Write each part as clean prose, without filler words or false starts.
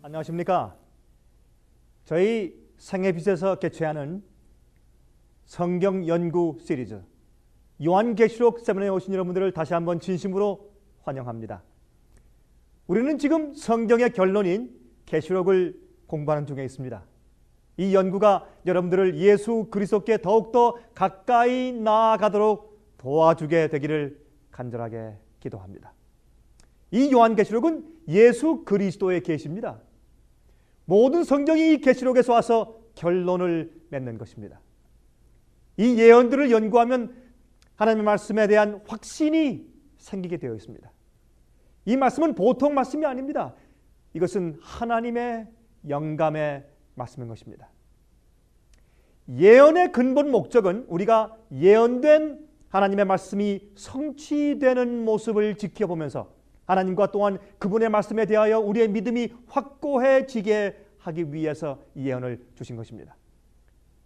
안녕하십니까? 저희 생애빛에서 개최하는 성경 연구 시리즈 요한계시록 세미나에 오신 여러분들을 다시 한번 진심으로 환영합니다. 우리는 지금 성경의 결론인 계시록을 공부하는 중에 있습니다. 이 연구가 여러분들을 예수 그리스도께 더욱더 가까이 나아가도록 도와주게 되기를 간절하게 기도합니다. 이 요한계시록은 예수 그리스도의 계시입니다. 모든 성경이 이 계시록에서 와서 결론을 맺는 것입니다. 이 예언들을 연구하면 하나님의 말씀에 대한 확신이 생기게 되어 있습니다. 이 말씀은 보통 말씀이 아닙니다. 이것은 하나님의 영감의 말씀인 것입니다. 예언의 근본 목적은 우리가 예언된 하나님의 말씀이 성취되는 모습을 지켜보면서 하나님과 또한 그분의 말씀에 대하여 우리의 믿음이 확고해지게 하기 위해서 예언을 주신 것입니다.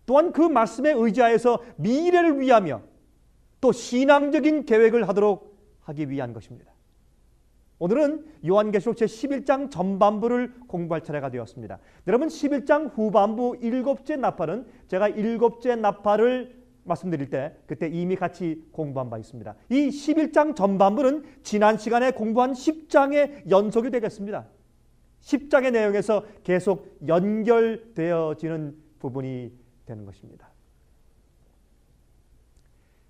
또한 그 말씀에 의지하여서 미래를 위하며 또 신앙적인 계획을 하도록 하기 위한 것입니다. 오늘은 요한계시록 제11장 전반부를 공부할 차례가 되었습니다. 여러분, 11장 후반부 7째 나팔은 제가 7째 나팔을 말씀드릴 때 그때 이미 같이 공부한 바 있습니다. 이 11장 전반부는 지난 시간에 공부한 10장의 연속이 되겠습니다. 10장의 내용에서 계속 연결되어지는 부분이 되는 것입니다.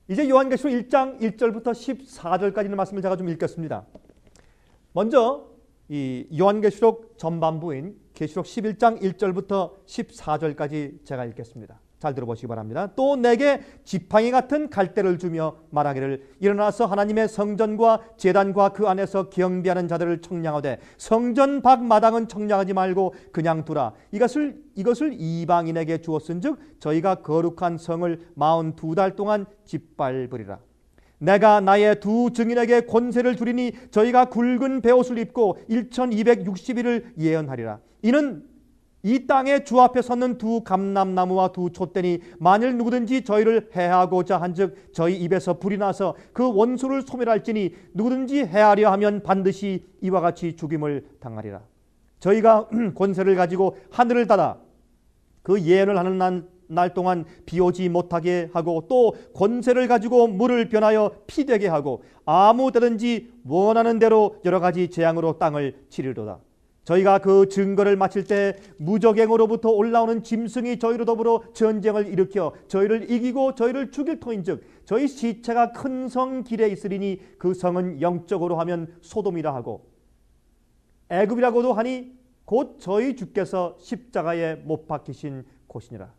이제 요한계시록 1장 1절부터 14절까지 있는 말씀을 제가 좀 읽겠습니다. 먼저 이 요한계시록 전반부인 계시록 11장 1절부터 14절까지 제가 읽겠습니다. 잘 들어보시기 바랍니다. 또 내게 지팡이 같은 갈대를 주며 말하기를 일어나서 하나님의 성전과 제단과 그 안에서 경배하는 자들을 청량하되 성전 밖 마당은 청량하지 말고 그냥 두라. 이것을 이방인에게 주었은즉 저희가 거룩한 성을 42달 동안 짓밟으리라. 내가 나의 두 증인에게 권세를 주리니 저희가 굵은 베옷을 입고 1260일을 예언하리라. 이는 이 땅에 주 앞에 섰는 두 감람나무와 두 촛대니 만일 누구든지 저희를 해하고자 한즉 저희 입에서 불이 나서 그 원수를 소멸할지니 누구든지 해하려 하면 반드시 이와 같이 죽임을 당하리라. 저희가 권세를 가지고 하늘을 닫아 그 예언을 하는 날 동안 비 오지 못하게 하고 또 권세를 가지고 물을 변하여 피 되게 하고 아무 때든지 원하는 대로 여러 가지 재앙으로 땅을 치리로다. 저희가 그 증거를 마칠 때 무적행으로부터 올라오는 짐승이 저희로 더불어 전쟁을 일으켜 저희를 이기고 저희를 죽일 터인즉 저희 시체가 큰 성 길에 있으리니 그 성은 영적으로 하면 소돔이라 하고 애굽이라고도 하니 곧 저희 주께서 십자가에 못 박히신 곳이니라.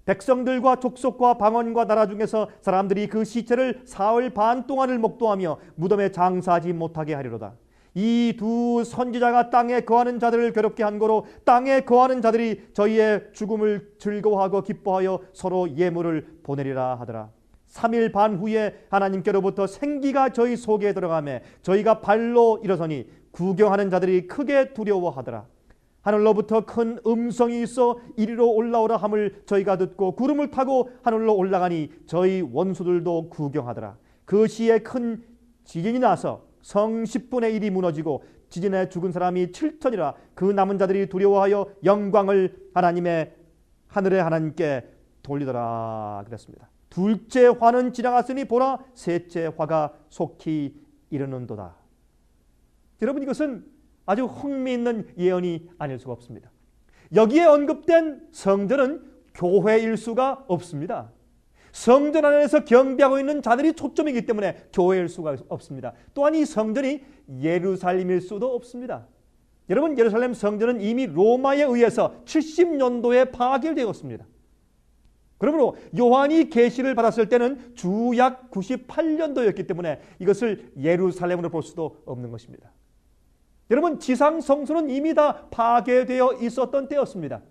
백성들과 족속과 방언과 나라 중에서 사람들이 그 시체를 사흘 반 동안을 목도하며 무덤에 장사하지 못하게 하리로다. 이 두 선지자가 땅에 거하는 자들을 괴롭게 한 거로 땅에 거하는 자들이 저희의 죽음을 즐거워하고 기뻐하여 서로 예물을 보내리라 하더라. 3일 반 후에 하나님께로부터 생기가 저희 속에 들어가매 저희가 발로 일어서니 구경하는 자들이 크게 두려워하더라. 하늘로부터 큰 음성이 있어 이리로 올라오라 함을 저희가 듣고 구름을 타고 하늘로 올라가니 저희 원수들도 구경하더라. 그 시에 큰 지진이 나서 성 10분의 1이 무너지고 지진에 죽은 사람이 7천이라. 그 남은 자들이 두려워하여 영광을 하늘의 하나님께 돌리더라 그랬습니다. 둘째 화는 지나갔으니 보라 셋째 화가 속히 이르는도다. 여러분, 이것은 아주 흥미있는 예언이 아닐 수가 없습니다. 여기에 언급된 성전은 교회일 수가 없습니다. 성전 안에서 경배하고 있는 자들이 초점이기 때문에 교회일 수가 없습니다. 또한 이 성전이 예루살렘일 수도 없습니다. 여러분, 예루살렘 성전은 이미 로마에 의해서 70년도에 파괴되었습니다. 그러므로 요한이 계시를 받았을 때는 주약 98년도였기 때문에 이것을 예루살렘으로 볼 수도 없는 것입니다. 여러분, 지상 성소는 이미 다 파괴되어 있었던 때였습니다.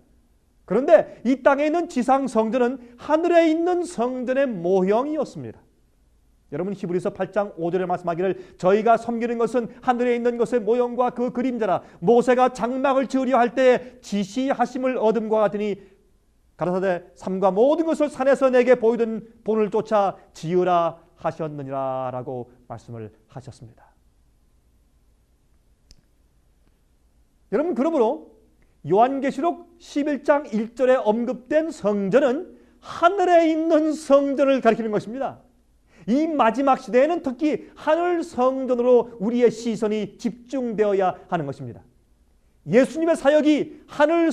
그런데 이 땅에 있는 지상 성전은 하늘에 있는 성전의 모형이었습니다. 여러분, 히브리서 8장 5절에 말씀하기를 저희가 섬기는 것은 하늘에 있는 것의 모형과 그 그림자라. 모세가 장막을 지으려 할 때에 지시하심을 얻음과 같으니 가라사대 삼가 모든 것을 산에서 내게 보이던 본을 쫓아 지으라 하셨느니라 라고 말씀을 하셨습니다. 여러분, 그러므로 요한계시록 11장 1절에 언급된 성전은 하늘에 있는 성전을 가리키는 것입니다. 이 마지막 시대에는 특히 하늘 성전으로 우리의 시선이 집중되어야 하는 것입니다. 예수님의 사역이 하늘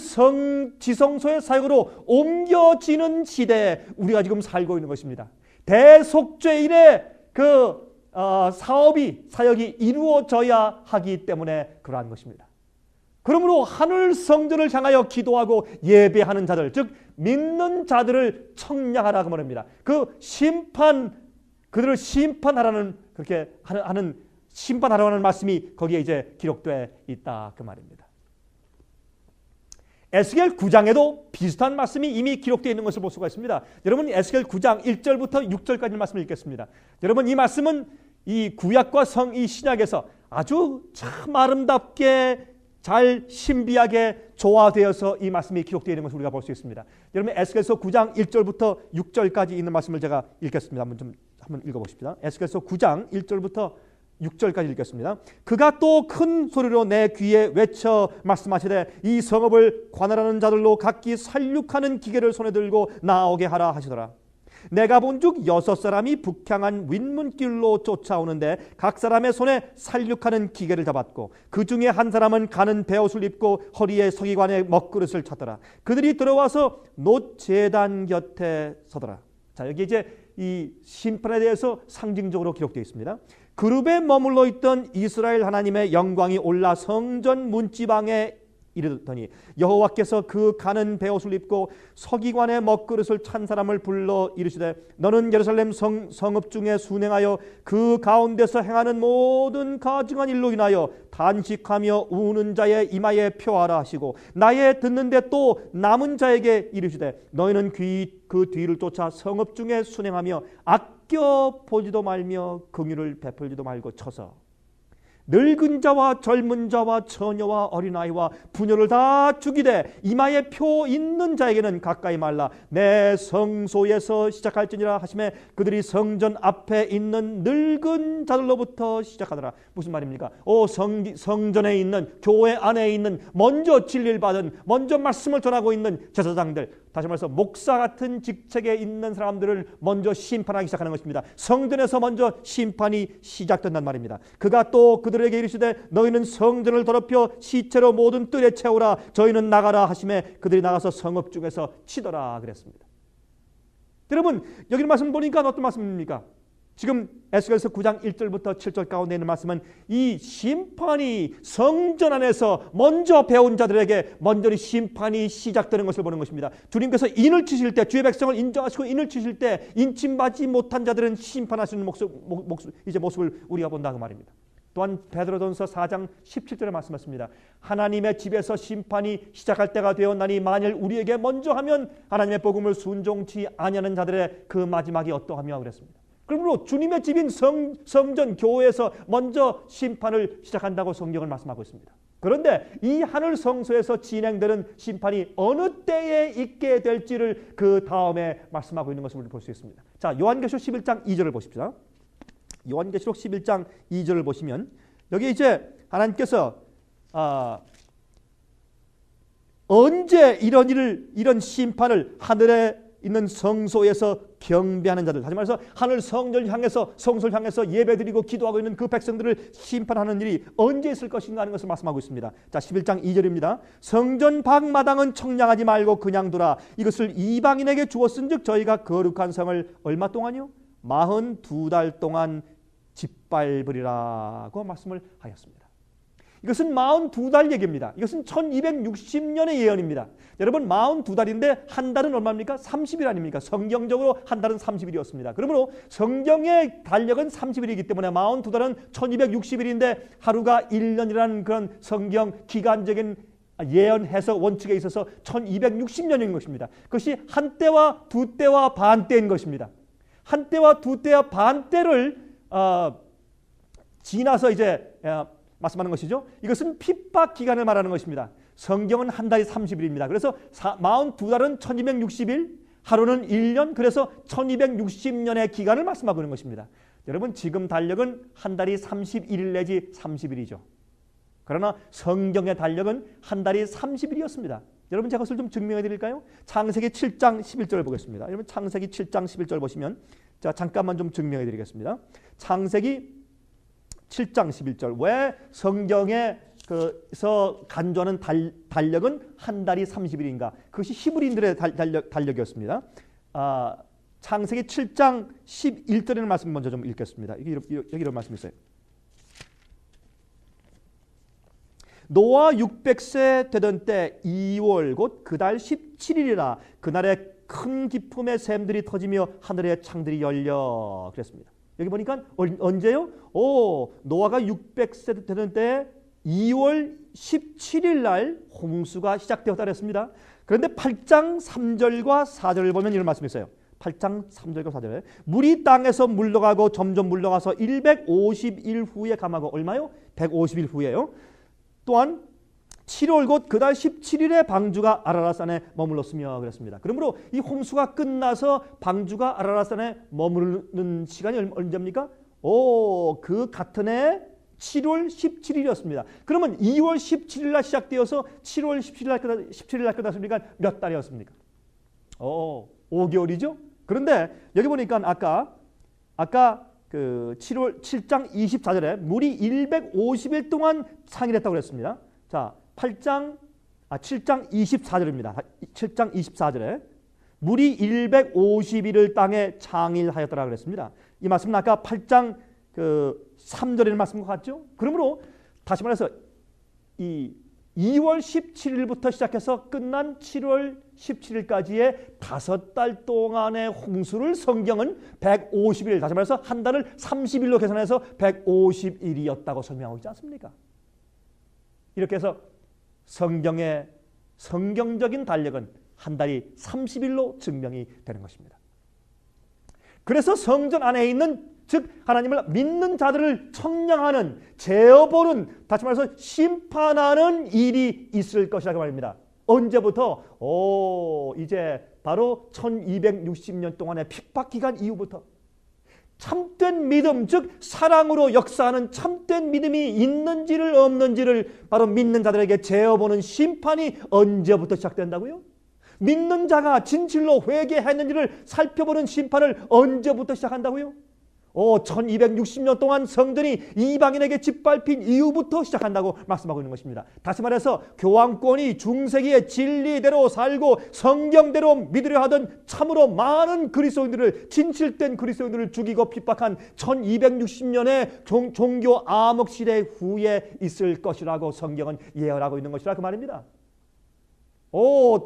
지성소의 사역으로 옮겨지는 시대에 우리가 지금 살고 있는 것입니다. 대속죄인의 사역이 이루어져야 하기 때문에 그러한 것입니다. 그러므로 하늘 성전을 향하여 기도하고 예배하는 자들, 즉 믿는 자들을 청량하라고 말합니다. 그들을 심판하라는 그렇게 하는 심판하라고 하는 말씀이 거기에 이제 기록되어 있다 그 말입니다. 에스겔 9장에도 비슷한 말씀이 이미 기록되어 있는 것을 볼 수가 있습니다. 여러분 에스겔 9장 1절부터 6절까지 말씀을 읽겠습니다. 여러분 이 말씀은 이 구약과 이 신약에서 아주 참 아름답게 잘 신비하게 조화되어서 이 말씀이 기록되어 있는 것을 우리가 볼 수 있습니다. 여러분 에스겔서 9장 1절부터 6절까지 있는 말씀을 제가 읽겠습니다. 한번 읽어보십시다. 에스겔서 9장 1절부터 6절까지 읽겠습니다. 그가 또 큰 소리로 내 귀에 외쳐 말씀하시되 이 성읍을 관할하는 자들로 각기 살육하는 기계를 손에 들고 나오게 하라 하시더라. 내가 본즉 6사람이 북향한 윗문길로 쫓아오는데 각 사람의 손에 살육하는 기계를 잡았고 그 중에 한 사람은 가는 베옷을 입고 허리에 서기관의 먹그릇을 찼더라. 그들이 들어와서 놋제단 곁에 서더라. 자, 여기 이제 이 심판에 대해서 상징적으로 기록되어 있습니다. 그룹에 머물러 있던 이스라엘 하나님의 영광이 올라 성전 문지방에 이르더니 여호와께서 그 가는 베옷을 입고 서기관의 먹그릇을 찬 사람을 불러 이르시되 너는 예루살렘 성읍 중에 순행하여 그 가운데서 행하는 모든 가증한 일로 인하여 단식하며 우는 자의 이마에 표하라 하시고 나의 듣는데 또 남은 자에게 이르시되 너희는 그 뒤를 쫓아 성읍 중에 순행하며 아껴 보지도 말며 긍휼을 베풀지도 말고 쳐서 늙은 자와 젊은 자와 처녀와 어린아이와 부녀를 다 죽이되 이마에 표 있는 자에게는 가까이 말라. 내 성소에서 시작할지니라 하시매 그들이 성전 앞에 있는 늙은 자들로부터 시작하더라. 무슨 말입니까? 성전에 있는 교회 안에 있는 먼저 진리를 받은 먼저 말씀을 전하고 있는 제사장들, 다시 말해서 목사 같은 직책에 있는 사람들을 먼저 심판하기 시작하는 것입니다. 성전에서 먼저 심판이 시작된단 말입니다. 그가 또 그들에게 이르시되 너희는 성전을 더럽혀 시체로 모든 뜰에 채우라. 저희는 나가라 하시매 그들이 나가서 성읍 중에서 치더라 그랬습니다. 여러분 여기 말씀 보니까 어떤 말씀입니까? 지금 에스겔서 9장 1절부터 7절 가운데 있는 말씀은 이 심판이 성전 안에서 먼저 배운 자들에게 먼저 심판이 시작되는 것을 보는 것입니다. 주님께서 인을 치실 때 주의 백성을 인정하시고 인을 치실 때 인침받지 못한 자들은 심판하시는 모습을 우리가 본다 그 말입니다. 또한 베드로전서 4장 17절에 말씀하십니다. 하나님의 집에서 심판이 시작할 때가 되었나니 만일 우리에게 먼저 하면 하나님의 복음을 순종치 아니하는 자들의 그 마지막이 어떠하며 그랬습니다. 그러므로 주님의 집인 성전 교회에서 먼저 심판을 시작한다고 성경을 말씀하고 있습니다. 그런데 이 하늘 성소에서 진행되는 심판이 어느 때에 있게 될지를 그 다음에 말씀하고 있는 것을 볼 수 있습니다. 자, 요한계시록 11장 2절을 보십시오. 요한계시록 11장 2절을 보시면 여기 이제 하나님께서 언제 이런 심판을 하늘에 있는 성소에서 경배하는 자들, 다시 말해서 하늘 성전을 향해서 성소를 향해서 예배드리고 기도하고 있는 그 백성들을 심판하는 일이 언제 있을 것인가 하는 것을 말씀하고 있습니다. 자, 11장 2절입니다. 성전 밖마당은 청량하지 말고 그냥 두라. 이것을 이방인에게 주었은즉 저희가 거룩한 성을 얼마 동안요? 42달 동안 짓밟으리라고 말씀을 하였습니다. 이것은 42달 얘기입니다. 이것은 1260년의 예언입니다. 여러분 42달인데 한 달은 얼마입니까? 30일 아닙니까? 성경적으로 한 달은 30일이었습니다. 그러므로 성경의 달력은 30일이기 때문에 42달은 1260일인데 하루가 1년이라는 그런 성경 기간적인 예언 해석 원칙에 있어서 1260년인 것입니다. 그것이 한때와 두때와 반때인 것입니다. 한때와 두때와 반때를 지나서 이제 말씀하는 것이죠. 이것은 핍박 기간을 말하는 것입니다. 성경은 한 달이 30일입니다. 그래서 42달은 1260일, 하루는 1년, 그래서 1260년의 기간을 말씀하고 있는 것입니다. 여러분 지금 달력은 한 달이 31일 내지 30일이죠. 그러나 성경의 달력은 한 달이 30일이었습니다. 여러분 제가 그것을 좀 증명해 드릴까요? 창세기 7장 11절을 보겠습니다. 여러분 창세기 7장 11절 보시면 자 잠깐만 좀 증명해 드리겠습니다. 창세기 7장 11절 왜 성경에서 간주하는 달력은 한 달이 30일인가? 그것이 히브리인들의 달력이었습니다. 창세기 7장 11절의 말씀 먼저 좀 읽겠습니다. 여기 이런 말씀이 있어요. 노아 600세 되던 때 2월 곧 그달 17일이라 그날에 큰 기품의 샘들이 터지며 하늘의 창들이 열려 그랬습니다. 여기 보니까 언제요? 노아가 600세 되던 때 2월 17일 날 홍수가 시작되었다 그랬습니다. 그런데 8장 3절과 4절을 보면 이런 말씀이 있어요. 8장 3절과 4절에 물이 땅에서 물러가고 점점 물러가서 150일 후에 감하고 얼마요? 150일 후에요. 또한 7월 곧 그달 17일에 방주가 아라랏산에 머물렀으며 그랬습니다. 그러므로 이 홍수가 끝나서 방주가 아라랏산에 머무르는 시간이 언제입니까? 그 같은 해 7월 17일이었습니다. 그러면 2월 17일 날 시작되어서 7월 17일 날 끝났습니까? 몇 달이었습니까? 5개월이죠? 그런데 여기 보니까 아까 그 7장 24절에 물이 150일 동안 상일했다고 그랬습니다. 자, 7장 24절입니다. 7장 24절에 물이 150일을 땅에 창일하였더라 그랬습니다. 이 말씀은 아까 8장 3절의 말씀과 같죠? 그러므로 다시 말해서 이 2월 17일부터 시작해서 끝난 7월 17일까지의 5달 동안의 홍수를 성경은 150일, 다시 말해서 한 달을 30일로 계산해서 150일이었다고 설명하고 있지 않습니까? 이렇게 해서 성경의 성경적인 달력은 한 달이 30일로 증명이 되는 것입니다. 그래서 성전 안에 있는 즉 하나님을 믿는 자들을 청량하는, 제어보는, 다시 말해서 심판하는 일이 있을 것이라고 말입니다. 언제부터? 이제 바로 1260년 동안의 핍박기간 이후부터 참된 믿음, 즉 사랑으로 역사하는 참된 믿음이 있는지를 없는지를 바로 믿는 자들에게 재어보는 심판이 언제부터 시작된다고요? 믿는 자가 진실로 회개했는지를 살펴보는 심판을 언제부터 시작한다고요? 1260년 동안 성전이 이방인에게 짓밟힌 이후부터 시작한다고 말씀하고 있는 것입니다. 다시 말해서 교황권이 중세기의 진리대로 살고 성경대로 믿으려 하던 참으로 많은 그리스도인들을, 진실된 그리스도인들을 죽이고 핍박한 1260년의 종교 암흑 시대 후에 있을 것이라고 성경은 예언하고 있는 것이라 그 말입니다.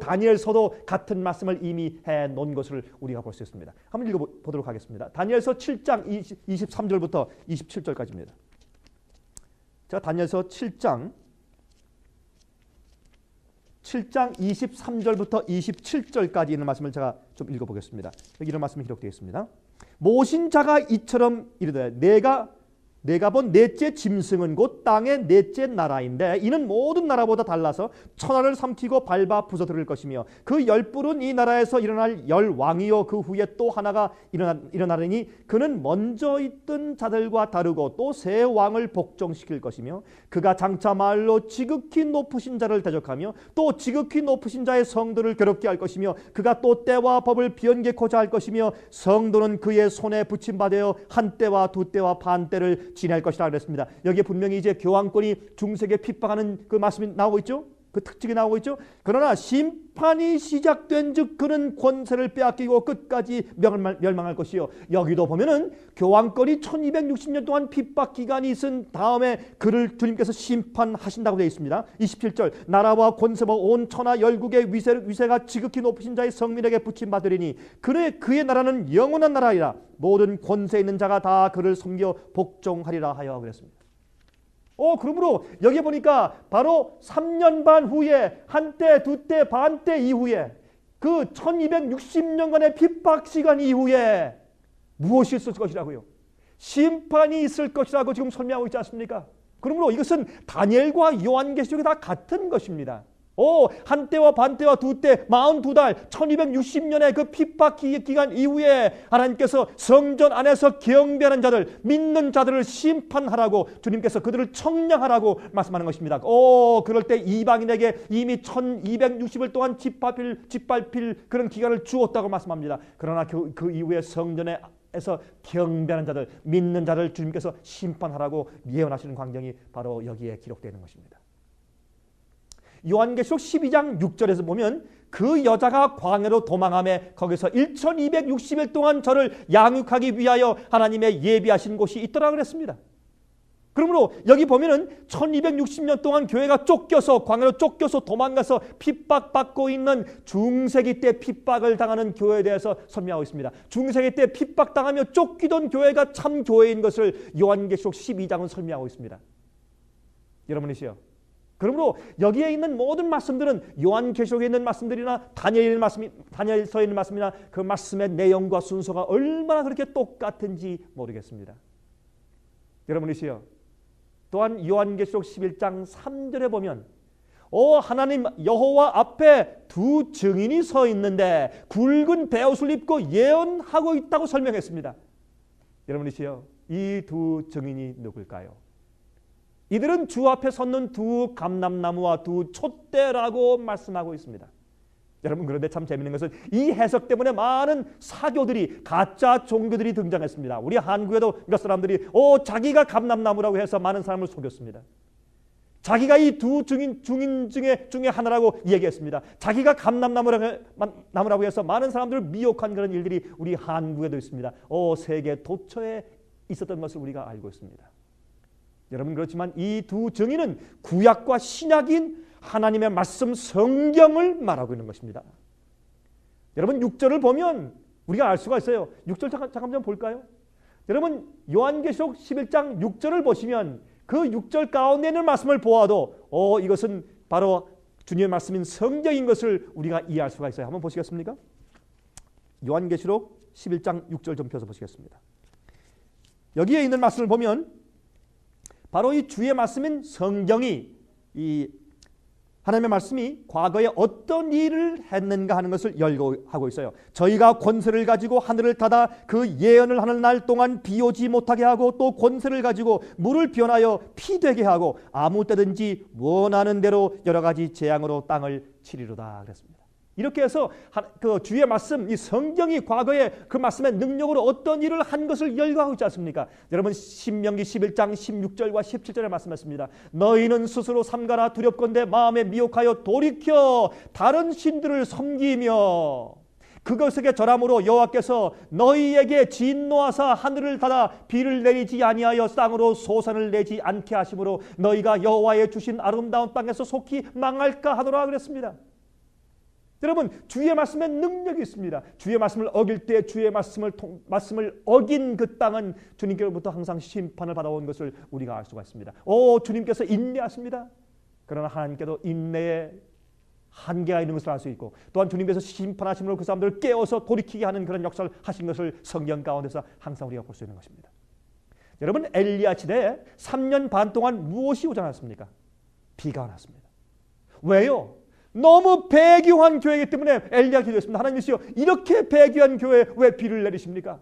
다니엘서도 같은 말씀을 이미 해놓은 것을 우리가 볼 수 있습니다. 한번 읽어보도록 하겠습니다. 다니엘서 7장 23절부터 27절까지입니다. 자, 다니엘서 7장 23절부터 27절까지 있는 말씀을 제가 좀 읽어보겠습니다. 여기 이런 말씀이 기록되어 있습니다. 모신 자가 이처럼 이르되 내가 본 넷째 짐승은 곧 땅의 넷째 나라인데 이는 모든 나라보다 달라서 천하를 삼키고 밟아 부서뜨릴 것이며 그 열불은 이 나라에서 일어날 열왕이요 그 후에 또 하나가 일어나리니 그는 먼저 있던 자들과 다르고 또 새 왕을 복종시킬 것이며 그가 장차 말로 지극히 높으신 자를 대적하며 또 지극히 높으신 자의 성도를 괴롭게 할 것이며 그가 또 때와 법을 변개코자 할 것이며 성도는 그의 손에 붙임받아 한 때와 두 때와 반 때를 지낼 것이라 그랬습니다. 여기에 분명히 이제 교황권이 중세기에 핍박하는 그 말씀이 나오고 있죠. 그 특징이 나오고 있죠. 그러나 심판이 시작된 즉 그는 권세를 빼앗기고 끝까지 멸망할 것이요. 여기도 보면은 교황권이 1260년 동안 핍박 기간이 있은 다음에 그를 주님께서 심판하신다고 되어 있습니다. 27절 나라와 권세와 온 천하 열국의 위세가 지극히 높으신 자의 성민에게 붙임받으리니 그의 나라는 영원한 나라이라 모든 권세 있는 자가 다 그를 섬겨 복종하리라 하여 그랬습니다. 그러므로 여기 보니까 바로 3년 반 후에 한때, 두때, 반때 이후에 그 1260년간의 핍박 시간 이후에 무엇이 있을 것이라고요? 심판이 있을 것이라고 지금 설명하고 있지 않습니까? 그러므로 이것은 다니엘과 요한계시록이 다 같은 것입니다. 한때와 반때와 두때 42달 1260년의 그 핍박 기간 이후에 하나님께서 성전 안에서 경배하는 자들, 믿는 자들을 심판하라고 주님께서 그들을 청량하라고 말씀하는 것입니다. 그럴 때 이방인에게 이미 1260일 동안 짓밟힐 그런 기간을 주었다고 말씀합니다. 그러나 그 이후에 성전에서 경배하는 자들, 믿는 자를 주님께서 심판하라고 예언하시는 광경이 바로 여기에 기록되어 있는 것입니다. 요한계시록 12장 6절에서 보면 그 여자가 광야로 도망하며 거기서 1260일 동안 저를 양육하기 위하여 하나님의 예비하신 곳이 있더라 그랬습니다. 그러므로 여기 보면은 1260년 동안 교회가 쫓겨서 광야로 쫓겨서 도망가서 핍박받고 있는 중세기 때 핍박을 당하는 교회에 대해서 설명하고 있습니다. 중세기 때 핍박당하며 쫓기던 교회가 참 교회인 것을 요한계시록 12장은 설명하고 있습니다. 여러분이시요. 그러므로 여기에 있는 모든 말씀들은 요한계시록에 있는 말씀들이나 다니엘서에 있는 말씀이나 그 말씀의 내용과 순서가 얼마나 그렇게 똑같은지 모르겠습니다. 여러분이시요. 또한 요한계시록 11장 3절에 보면 하나님 여호와 앞에 두 증인이 서 있는데 굵은 베옷을 입고 예언하고 있다고 설명했습니다. 여러분이시요. 이 두 증인이 누굴까요? 이들은 주 앞에 섰는 두 감람나무와 두 촛대라고 말씀하고 있습니다. 여러분, 그런데 참 재밌는 것은 이 해석 때문에 많은 사교들이, 가짜 종교들이 등장했습니다. 우리 한국에도 몇 사람들이 자기가 감람나무라고 해서 많은 사람을 속였습니다. 자기가 이 두 증인 중에 하나라고 얘기했습니다. 자기가 감람나무라고 해서 많은 사람들을 미혹한 그런 일들이 우리 한국에도 있습니다. 세계 도처에 있었던 것을 우리가 알고 있습니다. 여러분, 그렇지만 이 두 증인은 구약과 신약인 하나님의 말씀 성경을 말하고 있는 것입니다. 여러분, 6절을 보면 우리가 알 수가 있어요. 6절 잠깐 좀 볼까요? 여러분, 요한계시록 11장 6절을 보시면 그 6절 가운데 있는 말씀을 보아도 이것은 바로 주님의 말씀인 성경인 것을 우리가 이해할 수가 있어요. 한번 보시겠습니까? 요한계시록 11장 6절 좀 펴서 보시겠습니다. 여기에 있는 말씀을 보면 바로 이 주의 말씀인 성경이, 이 하나님의 말씀이 과거에 어떤 일을 했는가 하는 것을 열거하고 있어요. 저희가 권세를 가지고 하늘을 닫아 그 예언을 하는 날 동안 비 오지 못하게 하고, 또 권세를 가지고 물을 변하여 피 되게 하고 아무 때든지 원하는 대로 여러 가지 재앙으로 땅을 치리로다 그랬습니다. 이렇게 해서 그 주의 말씀, 이 성경이 과거에 그 말씀의 능력으로 어떤 일을 한 것을 열거하고 있지 않습니까? 여러분, 신명기 11장 16절과 17절에 말씀했습니다. 너희는 스스로 삼가라. 두렵건대 마음에 미혹하여 돌이켜 다른 신들을 섬기며 그것에게 절함으로 여호와께서 너희에게 진노하사 하늘을 닫아 비를 내리지 아니하여 땅으로 소산을 내지 않게 하심으로 너희가 여호와의 주신 아름다운 땅에서 속히 망할까 하노라 그랬습니다. 여러분, 주의 말씀에 능력이 있습니다. 주의 말씀을 어길 때 주의 말씀을 어긴 그 땅은 주님께로부터 항상 심판을 받아온 것을 우리가 알 수가 있습니다. 주님께서 인내하십니다. 그러나 하나님께도 인내에 한계가 있는 것을 알 수 있고, 또한 주님께서 심판하심으로 그 사람들을 깨워서 돌이키게 하는 그런 역사를 하신 것을 성경 가운데서 항상 우리가 볼 수 있는 것입니다. 여러분, 엘리야 시대에 3년 반 동안 무엇이 오지 않았습니까? 비가 안 왔습니다. 왜요? 너무 배교한 교회이기 때문에 엘리야가 기도했습니다. 하나님이시여, 이렇게 배교한 교회에 왜 비를 내리십니까?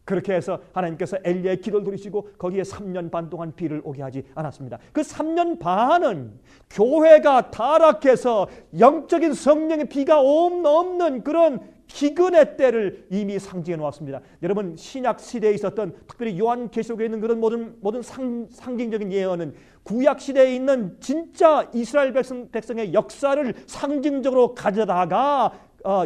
그렇게 해서 하나님께서 엘리야의 기도를 들으시고 거기에 3년 반 동안 비를 오게 하지 않았습니다. 그 3년 반은 교회가 타락해서 영적인 성령의 비가 없는 그런 기근의 때를 이미 상징해 놓았습니다. 여러분, 신약 시대에 있었던, 특별히 요한계시록에 있는 그런 모든 상징적인 예언은 구약 시대에 있는 진짜 이스라엘 백성의 역사를 상징적으로 가져다가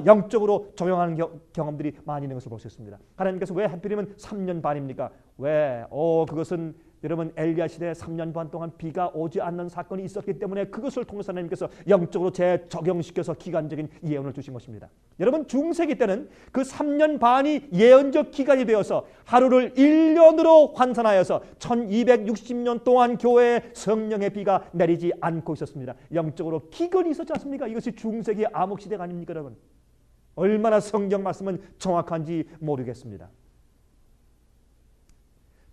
영적으로 적용하는 경험들이 많이 있는 것을 볼 수 있습니다. 하나님께서 왜 하필이면 3년 반입니까? 왜? 그것은 여러분, 엘리야 시대에 3년 반 동안 비가 오지 않는 사건이 있었기 때문에 그것을 통해서 하나님께서 영적으로 재적용시켜서 기간적인 예언을 주신 것입니다. 여러분, 중세기 때는 그 3년 반이 예언적 기간이 되어서 하루를 1년으로 환산하여서 1260년 동안 교회에 성령의 비가 내리지 않고 있었습니다. 영적으로 기근이 있었지 않습니까? 이것이 중세기의 암흑시대가 아닙니까, 여러분? 얼마나 성경 말씀은 정확한지 모르겠습니다.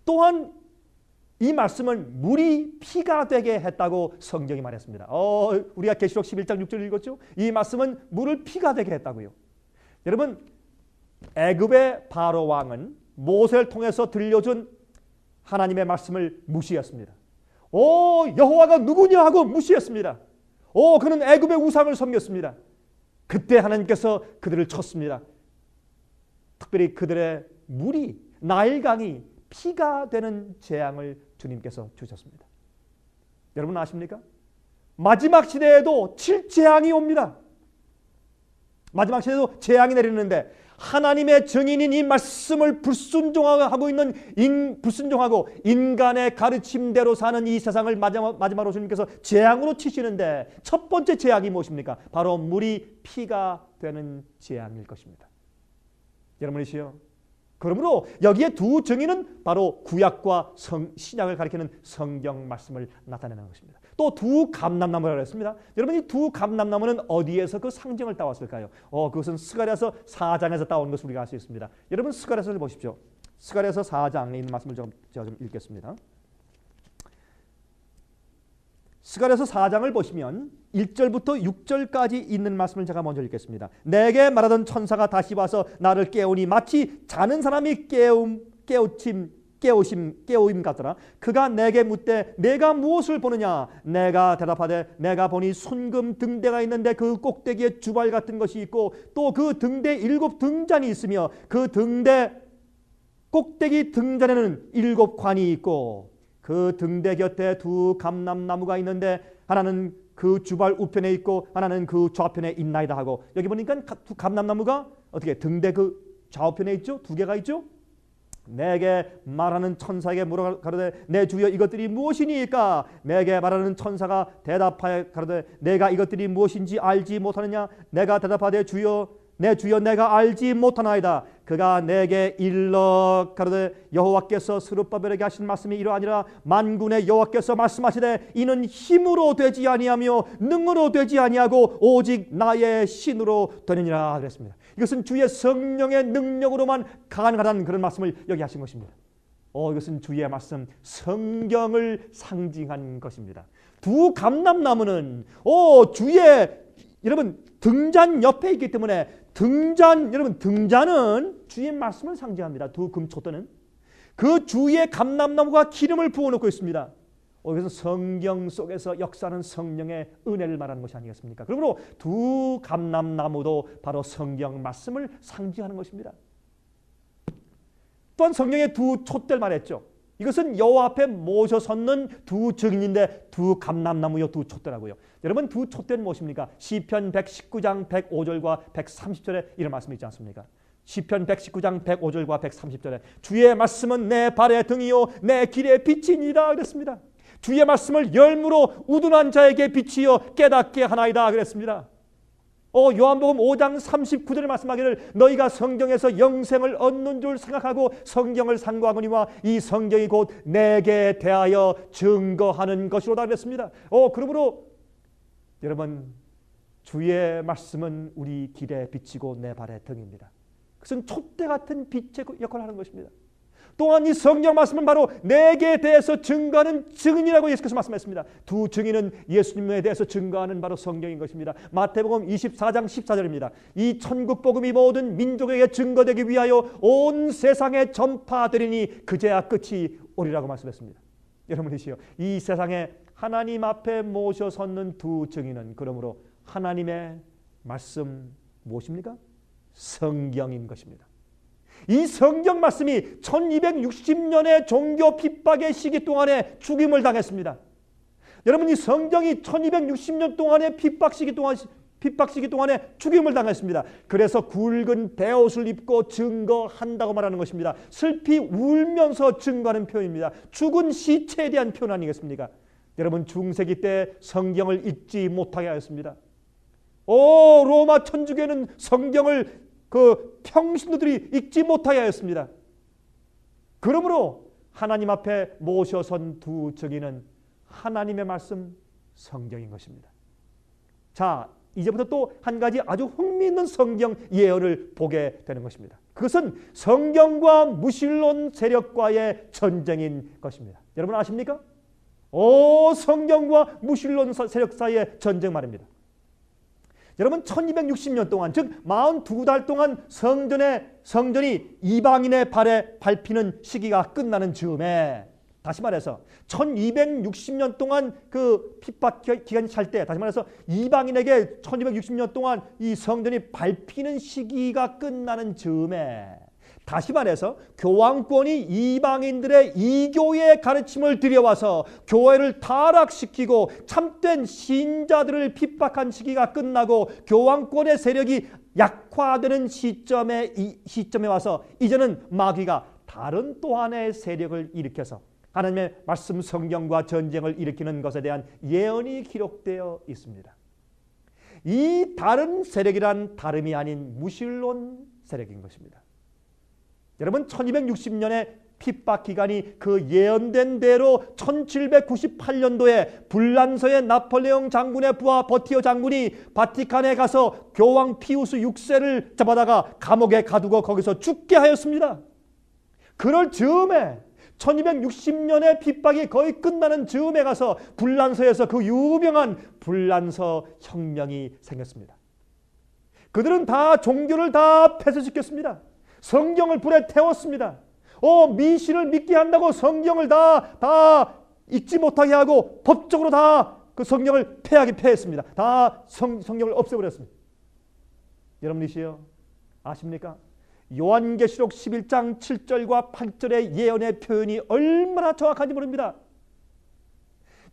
또한 이 말씀은 물이 피가 되게 했다고 성경이 말했습니다. 우리가 계시록 11장 6절 읽었죠? 이 말씀은 물을 피가 되게 했다고요. 여러분, 애굽의 바로 왕은 모세를 통해서 들려준 하나님의 말씀을 무시했습니다. 여호와가 누구냐 하고 무시했습니다. 그는 애굽의 우상을 섬겼습니다. 그때 하나님께서 그들을 쳤습니다. 특별히 그들의 물이, 나일강이 피가 되는 재앙을 주님께서 주셨습니다. 여러분 아십니까? 마지막 시대에도 칠재앙이 옵니다. 마지막 시대에도 재앙이 내리는데 하나님의 증인인 이 말씀을 불순종하고 인간의 가르침대로 사는 이 세상을 마지막으로 주님께서 재앙으로 치시는데 첫 번째 재앙이 무엇입니까? 바로 물이 피가 되는 재앙일 것입니다. 여러분이시여, 그러므로 여기에 두 증인은 바로 구약과 신약을 가리키는 성경 말씀을 나타내는 것입니다. 또 두 감람나무라고 했습니다. 여러분, 이 두 감람나무는 어디에서 그 상징을 따왔을까요? 그것은 스가랴서 4장에서 따온 것을 우리가 알 수 있습니다. 여러분, 스가랴서를 보십시오. 스가랴서 4장에 있는 말씀을 제가 좀 읽겠습니다. 스가랴서 4장을 보시면 1절부터 6절까지 있는 말씀을 제가 먼저 읽겠습니다. 내게 말하던 천사가 다시 와서 나를 깨우니 마치 자는 사람이 깨우임 같더라. 그가 내게 묻되 내가 무엇을 보느냐? 내가 대답하되 내가 보니 순금 등대가 있는데 그 꼭대기에 주발 같은 것이 있고 또 그 등대에 7 등잔이 있으며 그 등대 꼭대기 등잔에는 7 관이 있고 그 등대 곁에 두 감람나무가 있는데 하나는 그 주발 우편에 있고 하나는 그 좌편에 있나이다 하고, 여기 보니까 두 감람나무가 어떻게 등대 그 좌우편에 있죠? 두 개가 있죠? 내게 말하는 천사에게 물어 가로되 내 주여 이것들이 무엇이니까? 내게 말하는 천사가 대답하여 가로되 내가 이것들이 무엇인지 알지 못하느냐? 내가 대답하되 내 주여 내가 알지 못하나이다. 그가 내게 일러 가로되 여호와께서 스룹바벨에게 하신 말씀이 이러하니라. 만군의 여호와께서 말씀하시되 이는 힘으로 되지 아니하며 능으로 되지 아니하고 오직 나의 신으로 되느니라 그랬습니다. 이것은 주의 성령의 능력으로만 가능하다는 그런 말씀을 여기 하신 것입니다. 이것은 주의 말씀, 성경을 상징한 것입니다. 두 감람나무는 주의 여러분 등잔 옆에 있기 때문에 등잔은 주의 말씀을 상징합니다. 두 금촛대는 그 주의 감람나무가 기름을 부어놓고 있습니다. 그래서 성경 속에서 역사하는 성령의 은혜를 말하는 것이 아니겠습니까? 그러므로 두 감람나무도 바로 성경 말씀을 상징하는 것입니다. 또한 성경에 두 촛대를 말했죠. 이것은 여호와 앞에 모셔 섰는 두 증인인데 두 감람나무요 두 촛대라고요. 여러분, 두 촛대는 무엇입니까? 시편 119장 105절과 130절에 이런 말씀이 있지 않습니까? 시편 119장 105절과 130절에 주의 말씀은 내 발의 등이요 내 길의 빛이니라 그랬습니다. 주의 말씀을 열무로 우둔한 자에게 빛이요 깨닫게 하나이다 그랬습니다. 요한복음 5장 39절에 말씀하기를 너희가 성경에서 영생을 얻는 줄 생각하고 성경을 상고하거니와 이 성경이 곧 내게 대하여 증거하는 것이로다 그랬습니다. 그러므로 여러분, 주의 말씀은 우리 길의 빛이고 내 발의 등입니다. 그것은 촛대 같은 빛의 역할을 하는 것입니다. 또한 이 성경 말씀은 바로 내게 대해서 증거하는 증인이라고 예수께서 말씀했습니다. 두 증인은 예수님에 대해서 증거하는 바로 성경인 것입니다. 마태복음 24장 14절입니다. 이 천국 복음이 모든 민족에게 증거되기 위하여 온 세상에 전파되리니 그제야 끝이 오리라고 말씀했습니다. 여러분이시여, 이 세상에 하나님 앞에 모셔 섰는 두 증인은 그러므로 하나님의 말씀 무엇입니까? 성경인 것입니다. 이 성경 말씀이 1260년의 종교 핍박의 시기 동안에 죽임을 당했습니다. 여러분, 이 성경이 1260년 동안의 핍박 시기 동안에 죽임을 당했습니다. 그래서 굵은 베옷을 입고 증거한다고 말하는 것입니다. 슬피 울면서 증거하는 표현입니다. 죽은 시체에 대한 표현 아니겠습니까? 여러분, 중세기 때 성경을 읽지 못하게 하였습니다. 로마 천주교는 성경을 평신도들이 읽지 못하게 하였습니다. 그러므로 하나님 앞에 모셔선 두 증인은 하나님의 말씀 성경인 것입니다. 자, 이제부터 또 한 가지 아주 흥미있는 성경 예언을 보게 되는 것입니다. 그것은 성경과 무신론 세력과의 전쟁인 것입니다. 여러분 아십니까? 성경과 무신론 세력 사이의 전쟁 말입니다. 여러분 1260년 동안, 즉 42달 동안 성전이 이방인의 발에 밟히는 시기가 끝나는 즈음에, 다시 말해서 1260년 동안 그 핍박 기간이 찰 때, 다시 말해서 이방인에게 1260년 동안 이 성전이 밟히는 시기가 끝나는 즈음에, 다시 말해서 교황권이 이방인들의 이교의 가르침을 들여와서 교회를 타락시키고 참된 신자들을 핍박한 시기가 끝나고 교황권의 세력이 약화되는 시점에 와서 이제는 마귀가 다른 또 하나의 세력을 일으켜서 하나님의 말씀 성경과 전쟁을 일으키는 것에 대한 예언이 기록되어 있습니다. 이 다른 세력이란 다름이 아닌 무신론 세력인 것입니다. 여러분 1260년의 핍박 기간이 그 예언된 대로 1798년도에 불란서의 나폴레옹 장군의 부하 버티어 장군이 바티칸에 가서 교황 피우스 6세를 잡아다가 감옥에 가두고 거기서 죽게 하였습니다. 그럴 즈음에 1260년의 핍박이 거의 끝나는 즈음에 가서 불란서에서 그 유명한 불란서 혁명이 생겼습니다. 그들은 다 종교를 다 폐쇄시켰습니다. 성경을 불에 태웠습니다. 미신을 믿게 한다고 성경을 다 읽지 못하게 하고 법적으로 다 그 성경을 폐했습니다. 다 성경을 없애버렸습니다. 여러분이시여 아십니까? 요한계시록 11장 7절과 8절의 예언의 표현이 얼마나 정확한지 모릅니다.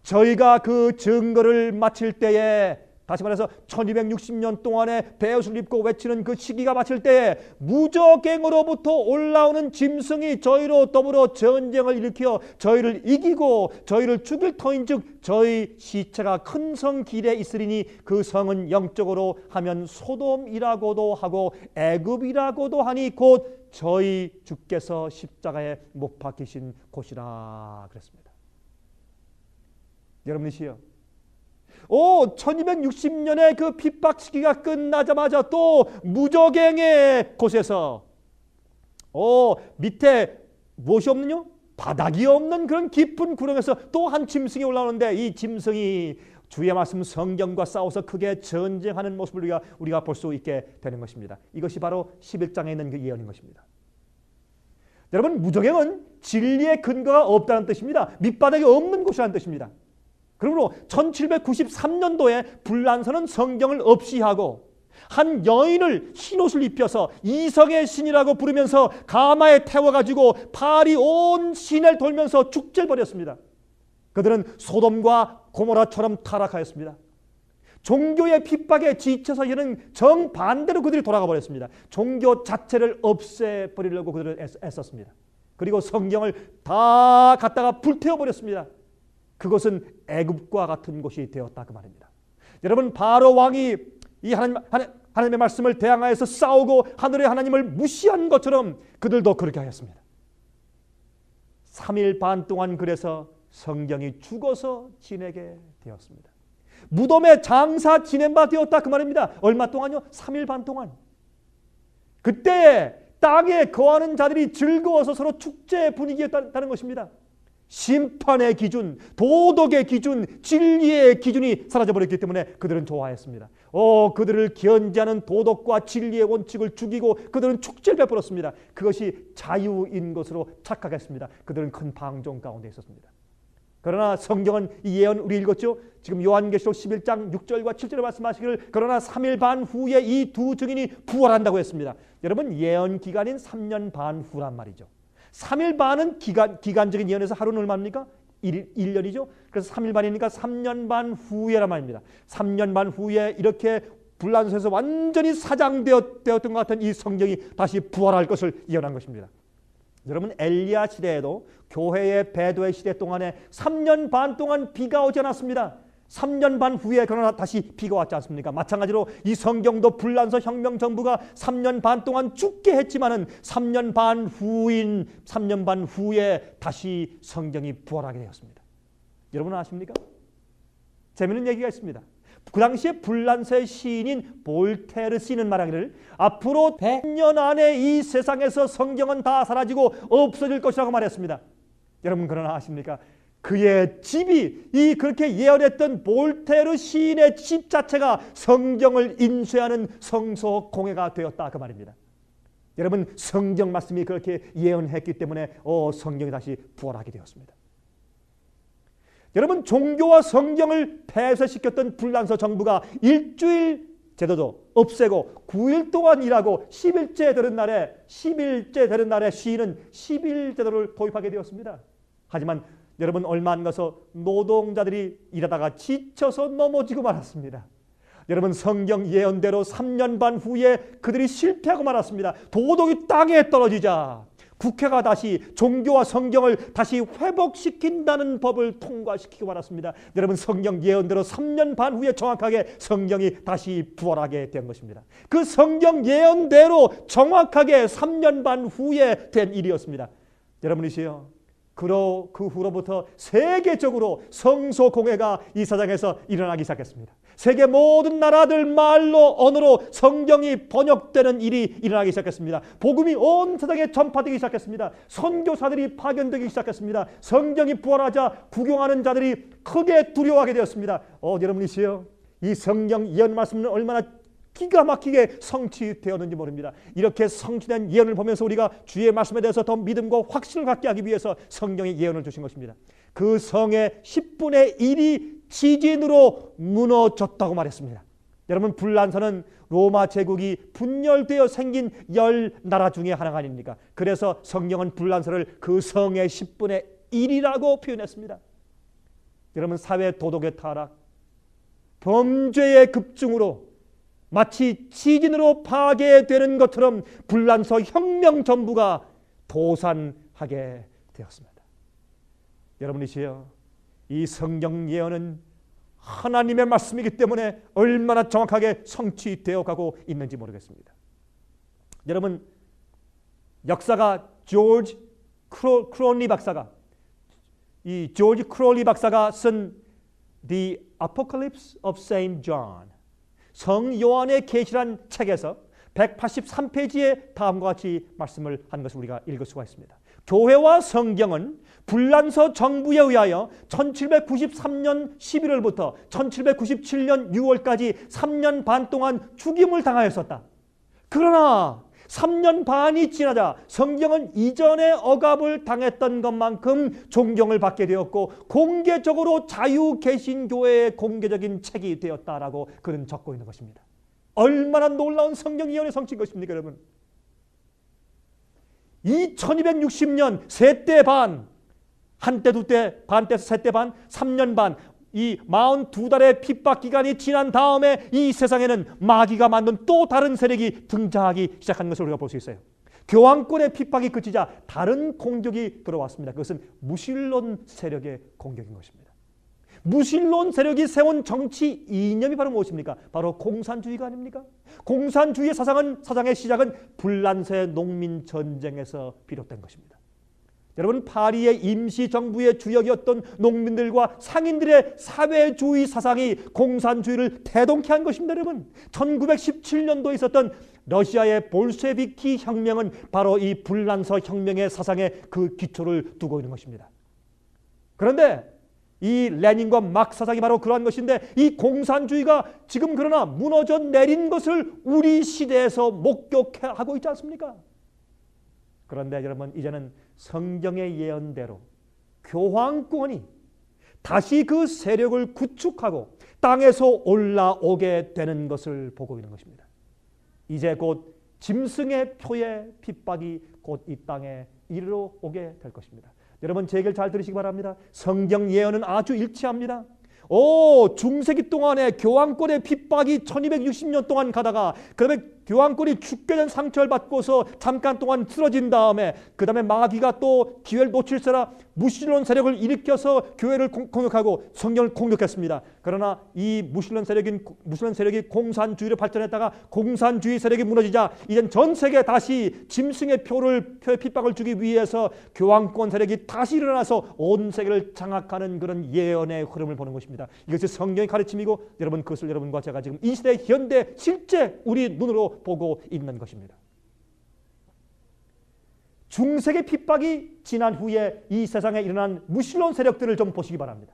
저희가 그 증거를 마칠 때에, 다시 말해서 1260년 동안의 배옷을 입고 외치는 그 시기가 마칠 때에 무적행으로부터 올라오는 짐승이 저희로 더불어 전쟁을 일으켜 저희를 이기고 저희를 죽일 터인즉 저희 시체가 큰 성 길에 있으리니 그 성은 영적으로 하면 소돔이라고도 하고 애굽이라고도 하니 곧 저희 주께서 십자가에 못 박히신 곳이라 그랬습니다. 여러분이시여 1260년의 그 핍박 시기가 끝나자마자 또 무적행의 곳에서 밑에 무엇이 없느냐? 바닥이 없는 그런 깊은 구렁에서 또 한 짐승이 올라오는데 이 짐승이 주의 말씀 성경과 싸워서 크게 전쟁하는 모습을 우리가 볼 수 있게 되는 것입니다. 이것이 바로 11장에 있는 그 예언인 것입니다. 여러분 무적행은 진리의 근거가 없다는 뜻입니다. 밑바닥이 없는 곳이라는 뜻입니다. 그러므로 1793년도에 불란서는 성경을 없이 하고 한 여인을 흰옷을 입혀서 이성의 신이라고 부르면서 가마에 태워가지고 파리 온 시내를 돌면서 축제를 벌였습니다. 그들은 소돔과 고모라처럼 타락하였습니다. 종교의 핍박에 지쳐서 이는 정반대로 그들이 돌아가 버렸습니다. 종교 자체를 없애버리려고 그들은 애썼습니다. 그리고 성경을 다 갖다가 불태워버렸습니다. 그것은 애굽과 같은 곳이 되었다 그 말입니다. 여러분 바로 왕이 이 하나님의 말씀을 대항하여서 싸우고 하늘의 하나님을 무시한 것처럼 그들도 그렇게 하였습니다. 3일 반 동안 그래서 성경이 죽어서 지내게 되었습니다. 무덤에 장사 지낸 바 되었다 그 말입니다. 얼마 동안요? 3일 반 동안. 그때 땅에 거하는 자들이 즐거워서 서로 축제 분위기였다는 것입니다. 심판의 기준, 도덕의 기준, 진리의 기준이 사라져버렸기 때문에 그들은 좋아했습니다. 그들을 견제하는 도덕과 진리의 원칙을 죽이고 그들은 축제를 베풀었습니다. 그것이 자유인 것으로 착각했습니다. 그들은 큰 방종 가운데 있었습니다. 그러나 성경은 이 예언 우리 읽었죠? 지금 요한계시록 11장 6절과 7절에 말씀하시기를 그러나 3일 반 후에 이 두 증인이 부활한다고 했습니다. 여러분 예언 기간인 3년 반 후란 말이죠. 3일 반은 기간적인 예언에서 하루는 얼마입니까? 1년이죠. 그래서 3일 반이니까 3년 반 후에란 말입니다. 3년 반 후에 이렇게 불란서에서 완전히 사장되었던 것 같은 이 성경이 다시 부활할 것을 예언한 것입니다. 여러분 엘리야 시대에도 교회의 배도의 시대 동안에 3년 반 동안 비가 오지 않았습니다. 3년 반 후에 그러나 다시 비가 왔지 않습니까? 마찬가지로 이 성경도 불란서 혁명 정부가 3년 반 동안 죽게 했지만은 3년 반 후에 다시 성경이 부활하게 되었습니다. 여러분 아십니까? 재미있는 얘기가 있습니다. 그 당시에 불란서의 시인인 볼테르 시인은 말하기를 앞으로 100년 안에 이 세상에서 성경은 다 사라지고 없어질 것이라고 말했습니다. 여러분 그러나 아십니까? 그의 집이 이 그렇게 예언했던 볼테르 시인의 집 자체가 성경을 인쇄하는 성소 공회가 되었다 그 말입니다. 여러분 성경 말씀이 그렇게 예언했기 때문에 성경이 다시 부활하게 되었습니다. 여러분 종교와 성경을 폐쇄시켰던 불란서 정부가 일주일 제도도 없애고 9일 동안 일하고 10일째 되는 날에 쉬는 10일 제도를 도입하게 되었습니다. 하지만 여러분 얼마 안 가서 노동자들이 일하다가 지쳐서 넘어지고 말았습니다. 여러분 성경 예언대로 3년 반 후에 그들이 실패하고 말았습니다. 도덕이 땅에 떨어지자 국회가 다시 종교와 성경을 다시 회복시킨다는 법을 통과시키고 말았습니다. 여러분 성경 예언대로 3년 반 후에 정확하게 성경이 다시 부활하게 된 것입니다. 그 성경 예언대로 정확하게 3년 반 후에 된 일이었습니다. 여러분이시여 그 후로부터 세계적으로 성소 공회가 이 세상에서 일어나기 시작했습니다. 세계 모든 나라들 말로 언어로 성경이 번역되는 일이 일어나기 시작했습니다. 복음이 온 세상에 전파되기 시작했습니다. 선교사들이 파견되기 시작했습니다. 성경이 부활하자 구경하는 자들이 크게 두려워하게 되었습니다. 여러분이시여 이 성경 예언 말씀은 얼마나 기가 막히게 성취되었는지 모릅니다. 이렇게 성취된 예언을 보면서 우리가 주의 말씀에 대해서 더 믿음과 확신을 갖게 하기 위해서 성경의 예언을 주신 것입니다. 그 성의 10분의 1이 지진으로 무너졌다고 말했습니다. 여러분 불란서는 로마 제국이 분열되어 생긴 10나라 중에 하나가 아닙니까? 그래서 성경은 불란서를 그 성의 10분의 1이라고 표현했습니다. 여러분 사회 도덕의 타락, 범죄의 급증으로 마치 지진으로 파괴되는 것처럼 불란서 혁명 전부가 도산하게 되었습니다. 여러분이시여 이 성경 예언은 하나님의 말씀이기 때문에 얼마나 정확하게 성취되어 가고 있는지 모르겠습니다. 여러분 역사가 조지 크롤리 박사가 쓴 The Apocalypse of Saint John 성 요한의 계시란 책에서 183페이지에 다음과 같이 말씀을 한 것을 우리가 읽을 수가 있습니다. 교회와 성경은 불란서 정부에 의하여 1793년 11월부터 1797년 6월까지 3년 반 동안 죽임을 당하였었다. 그러나 3년 반이 지나자 성경은 이전에 억압을 당했던 것만큼 존경을 받게 되었고 공개적으로 자유개신교회의 공개적인 책이 되었다라고 그는 적고 있는 것입니다. 얼마나 놀라운 성경 예언의 성취인 것입니까 여러분? 이 1260년 세대 반, 한때 두때 반때에서 세대 반, 3년 반 이 42달의 핍박 기간이 지난 다음에 이 세상에는 마귀가 만든 또 다른 세력이 등장하기 시작한 것을 우리가 볼 수 있어요. 교황권의 핍박이 그치자 다른 공격이 들어왔습니다. 그것은 무신론 세력의 공격인 것입니다. 무신론 세력이 세운 정치 이념이 바로 무엇입니까? 바로 공산주의가 아닙니까? 공산주의의 사상의 시작은 불란서의 농민 전쟁에서 비롯된 것입니다. 여러분 파리의 임시정부의 주역이었던 농민들과 상인들의 사회주의 사상이 공산주의를 대동케 한 것입니다. 여러분 1917년도에 있었던 러시아의 볼셰비키 혁명은 바로 이 불란서 혁명의 사상에 그 기초를 두고 있는 것입니다. 그런데 이 레닌과 막 사상이 바로 그러한 것인데 이 공산주의가 지금 그러나 무너져 내린 것을 우리 시대에서 목격하고 있지 않습니까? 그런데 여러분 이제는 성경의 예언대로 교황권이 다시 그 세력을 구축하고 땅에서 올라오게 되는 것을 보고 있는 것입니다. 이제 곧 짐승의 표의 핍박이 곧 이 땅에 이르러 오게 될 것입니다. 여러분 제 얘기를 잘 들으시기 바랍니다. 성경 예언은 아주 일치합니다. 중세기 동안에 교황권의 핍박이 1260년 동안 가다가 그다음에 교황권이 죽게 된 상처를 받고서 잠깐 동안 쓰러진 다음에 그 다음에 마귀가 또 기회를 놓칠세라 무신론 세력을 일으켜서 교회를 공격하고 성경을 공격했습니다. 그러나 이 무신론 세력이 공산주의로 발전했다가 공산주의 세력이 무너지자 이젠 전 세계에 다시 짐승의 표의 핍박을 주기 위해서 교황권 세력이 다시 일어나서 온 세계를 장악하는 그런 예언의 흐름을 보는 것입니다. 이것이 성경의 가르침이고 여러분 그것을 여러분과 제가 지금 이 시대 현대 실제 우리 눈으로 보고 있는 것입니다. 중세의 핍박이 지난 후에 이 세상에 일어난 무신론 세력들을 좀 보시기 바랍니다.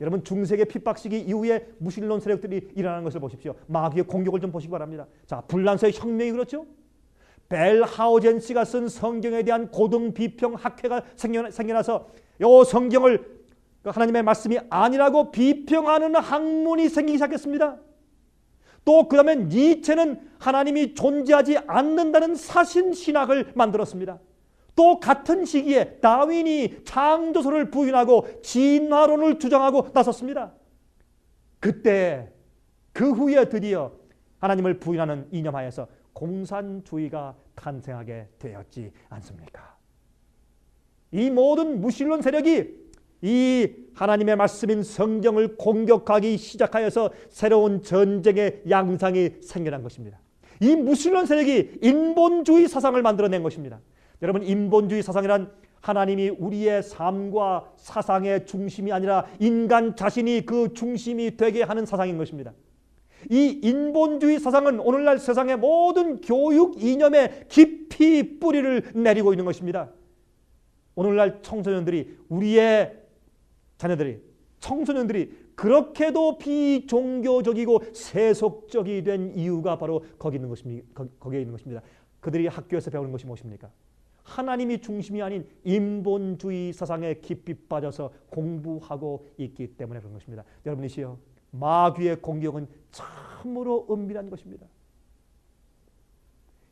여러분 중세의 핍박 시기 이후에 무신론 세력들이 일어나는 것을 보십시오. 마귀의 공격을 좀 보시기 바랍니다. 자, 불란서의 혁명이 그렇죠. 벨하우젠씨가 쓴 성경에 대한 고등 비평 학회가 생겨나서 이 성경을 하나님의 말씀이 아니라고 비평하는 학문이 생기기 시작했습니다. 또 그 다음에 니체는 하나님이 존재하지 않는다는 사신신학을 만들었습니다. 또 같은 시기에 다윈이 창조설을 부인하고 진화론을 주장하고 나섰습니다. 그때 그 후에 드디어 하나님을 부인하는 이념하에서 공산주의가 탄생하게 되었지 않습니까? 이 모든 무신론 세력이 이 하나님의 말씀인 성경을 공격하기 시작하여서 새로운 전쟁의 양상이 생겨난 것입니다. 이 무신론 세력이 인본주의 사상을 만들어낸 것입니다. 여러분 인본주의 사상이란 하나님이 우리의 삶과 사상의 중심이 아니라 인간 자신이 그 중심이 되게 하는 사상인 것입니다. 이 인본주의 사상은 오늘날 세상의 모든 교육 이념에 깊이 뿌리를 내리고 있는 것입니다. 오늘날 우리의 자녀들이 청소년들이 그렇게도 비종교적이고 세속적이 된 이유가 바로 거기에 있는 것입니다. 그들이 학교에서 배우는 것이 무엇입니까? 하나님이 중심이 아닌 인본주의 사상에 깊이 빠져서 공부하고 있기 때문에 그런 것입니다. 여러분이시여 마귀의 공격은 참으로 은밀한 것입니다.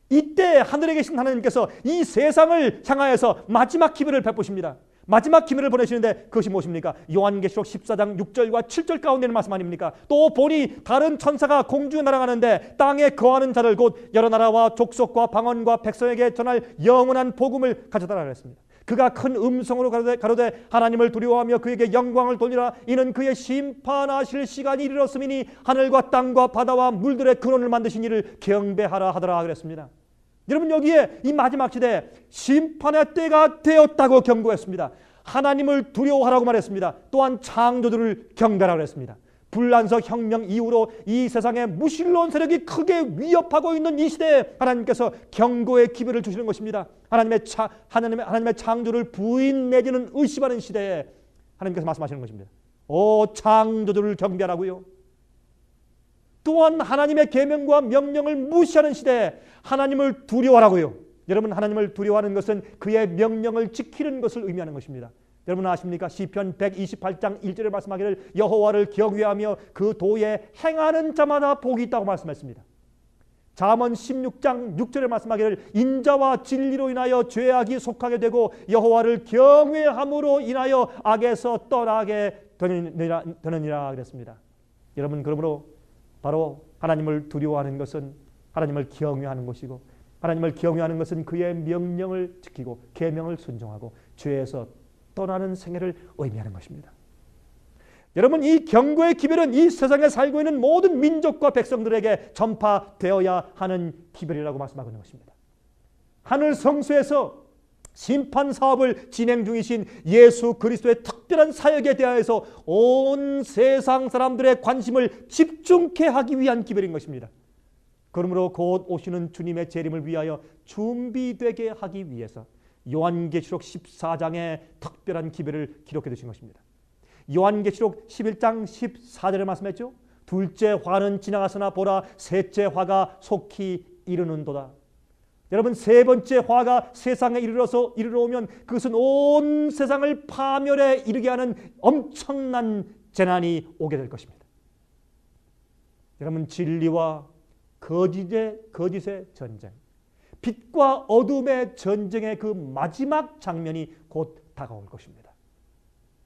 이때 하늘에 계신 하나님께서 이 세상을 향하여서 마지막 기회를 베푸십니다. 마지막 기회를 보내시는데 그것이 무엇입니까? 요한계시록 14장 6절과 7절 가운데 있는 말씀 아닙니까? 또 보니 다른 천사가 공중에 날아가는데 땅에 거하는 자를 곧 여러 나라와 족속과 방언과 백성에게 전할 영원한 복음을 가져다라 그랬습니다. 그가 큰 음성으로 가로되 하나님을 두려워하며 그에게 영광을 돌리라. 이는 그의 심판하실 시간이 이르렀음이니 하늘과 땅과 바다와 물들의 근원을 만드신 이를 경배하라 하더라 그랬습니다. 여러분 여기에 이 마지막 시대에 심판의 때가 되었다고 경고했습니다. 하나님을 두려워하라고 말했습니다. 또한 창조주를 경배하라고 했습니다. 불란서 혁명 이후로 이 세상의 무신론 세력이 크게 위협하고 있는 이 시대에 하나님께서 경고의 기회를 주시는 것입니다. 하나님의 창조를 부인 내지는 의심하는 시대에 하나님께서 말씀하시는 것입니다. 오 창조주를 경배하라고요. 또한 하나님의 계명과 명령을 무시하는 시대에 하나님을 두려워하라고요. 여러분 하나님을 두려워하는 것은 그의 명령을 지키는 것을 의미하는 것입니다. 여러분 아십니까? 시편 128장 1절에 말씀하기를 여호와를 경외하며 그 도에 행하는 자마다 복이 있다고 말씀했습니다. 잠언 16장 6절에 말씀하기를 인자와 진리로 인하여 죄악이 속하게 되고 여호와를 경외함으로 인하여 악에서 떠나게 되느니라 그랬습니다. 여러분 그러므로 바로 하나님을 두려워하는 것은 하나님을 경외하는 것이고 하나님을 경외하는 것은 그의 명령을 지키고 계명을 순종하고 죄에서 떠나는 생애를 의미하는 것입니다. 여러분 이 경고의 기별은 이 세상에 살고 있는 모든 민족과 백성들에게 전파되어야 하는 기별이라고 말씀하고 있는 것입니다. 하늘 성소에서 심판 사업을 진행 중이신 예수 그리스도의 특별한 사역에 대하여서 온 세상 사람들의 관심을 집중케 하기 위한 기별인 것입니다. 그러므로 곧 오시는 주님의 재림을 위하여 준비되게 하기 위해서 요한계시록 14장에 특별한 기별을 기록해 두신 것입니다. 요한계시록 11장 14절에 말씀했죠. 둘째 화는 지나갔으나 보라 셋째 화가 속히 이르는도다. 여러분 세 번째 화가 세상에 이르러오면 그것은 온 세상을 파멸에 이르게 하는 엄청난 재난이 오게 될 것입니다. 여러분 진리와 거짓의 전쟁, 빛과 어둠의 전쟁의 그 마지막 장면이 곧 다가올 것입니다.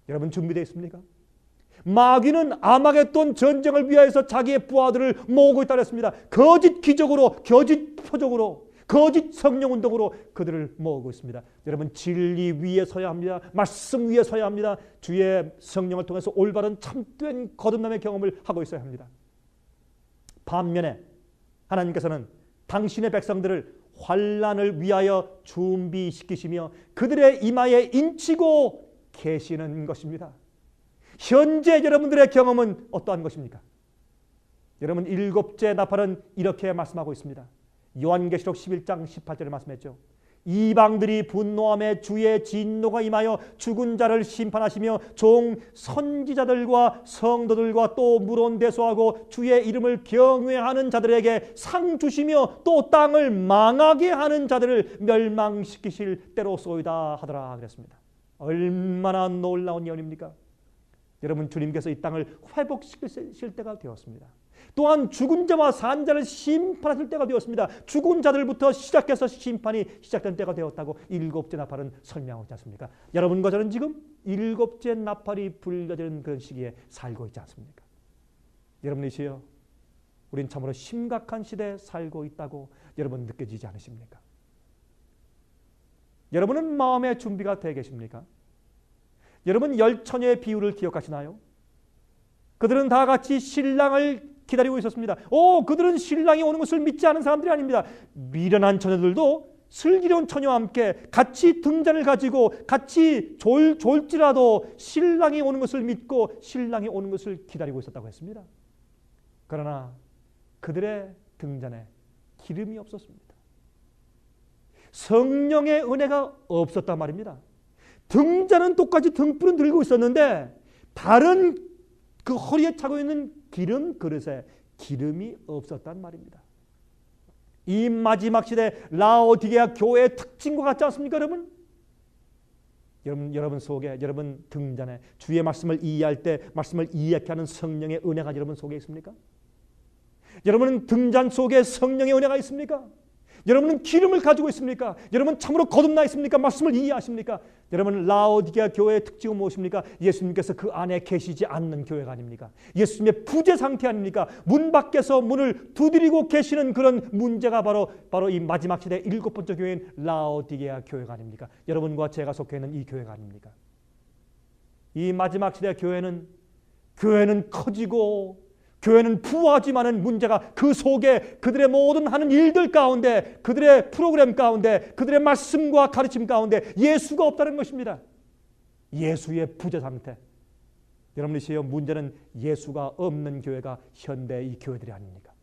여러분 준비되어 있습니까? 마귀는 아마겟돈 전쟁을 위하여서 자기의 부하들을 모으고 있다고 했습니다. 거짓 기적으로, 거짓 표적으로, 거짓 성령운동으로 그들을 모으고 있습니다. 여러분, 진리 위에 서야 합니다. 말씀 위에 서야 합니다. 주의 성령을 통해서 올바른 참된 거듭남의 경험을 하고 있어야 합니다. 반면에 하나님께서는 당신의 백성들을 환난을 위하여 준비시키시며 그들의 이마에 인치고 계시는 것입니다. 현재 여러분들의 경험은 어떠한 것입니까? 여러분, 일곱째 나팔은 이렇게 말씀하고 있습니다. 요한계시록 11장 18절에 말씀했죠. 이방들이 분노함에 주의 진노가 임하여 죽은 자를 심판하시며 종 선지자들과 성도들과 또 물온대소하고 주의 이름을 경외하는 자들에게 상 주시며 또 땅을 망하게 하는 자들을 멸망시키실 때로소이다 하더라 그랬습니다. 얼마나 놀라운 예언입니까? 여러분, 주님께서 이 땅을 회복시키실 때가 되었습니다. 또한 죽은 자와 산 자를 심판하실 때가 되었습니다. 죽은 자들부터 시작해서 심판이 시작된 때가 되었다고 일곱째 나팔은 설명하고 있지 않습니까? 여러분과 저는 지금 일곱째 나팔이 불려지는 그런 시기에 살고 있지 않습니까? 여러분이시여, 우린 참으로 심각한 시대에 살고 있다고 여러분 느껴지지 않으십니까? 여러분은 마음의 준비가 되어 계십니까? 여러분, 열 처녀의 비유를 기억하시나요? 그들은 다 같이 신랑을 기다리고 있었습니다. 그들은 신랑이 오는 것을 믿지 않은 사람들이 아닙니다. 미련한 처녀들도 슬기로운 처녀와 함께 같이 등잔을 가지고 같이 졸지라도 신랑이 오는 것을 믿고 신랑이 오는 것을 기다리고 있었다고 했습니다. 그러나 그들의 등잔에 기름이 없었습니다. 성령의 은혜가 없었단 말입니다. 등잔은 똑같이 등불은 들고 있었는데 다른 그 허리에 차고 있는 기름 그릇에 기름이 없었단 말입니다. 이 마지막 시대 라오디게아 교회의 특징과 같지 않습니까, 여러분? 여러분 속에, 여러분 등잔에 주의 말씀을 이해할 때 말씀을 이해케 하는 성령의 은혜가 여러분 속에 있습니까? 여러분은 등잔 속에 성령의 은혜가 있습니까? 여러분은 기름을 가지고 있습니까? 여러분 참으로 거듭나 있습니까? 말씀을 이해하십니까? 여러분, 라오디게아 교회의 특징은 무엇입니까? 예수님께서 그 안에 계시지 않는 교회가 아닙니까? 예수님의 부재 상태 아닙니까? 문 밖에서 문을 두드리고 계시는 그런 문제가 바로 이 마지막 시대 일곱 번째 교회인 라오디게아 교회가 아닙니까? 여러분과 제가 속해 있는 이 교회가 아닙니까? 이 마지막 시대 교회는 커지고 교회는 부하지만은 문제가 그 속에 그들의 모든 하는 일들 가운데, 그들의 프로그램 가운데, 그들의 말씀과 가르침 가운데 예수가 없다는 것입니다. 예수의 부재 상태. 여러분이시여, 문제는 예수가 없는 교회가 현대 이 교회들이 아닙니까?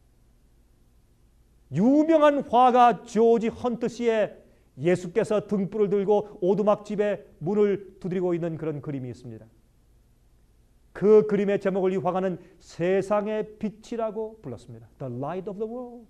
유명한 화가 조지 헌트 씨의 예수께서 등불을 들고 오두막집에 문을 두드리고 있는 그런 그림이 있습니다. 그 그림의 제목을 이 화가는 세상의 빛이라고 불렀습니다. The light of the world.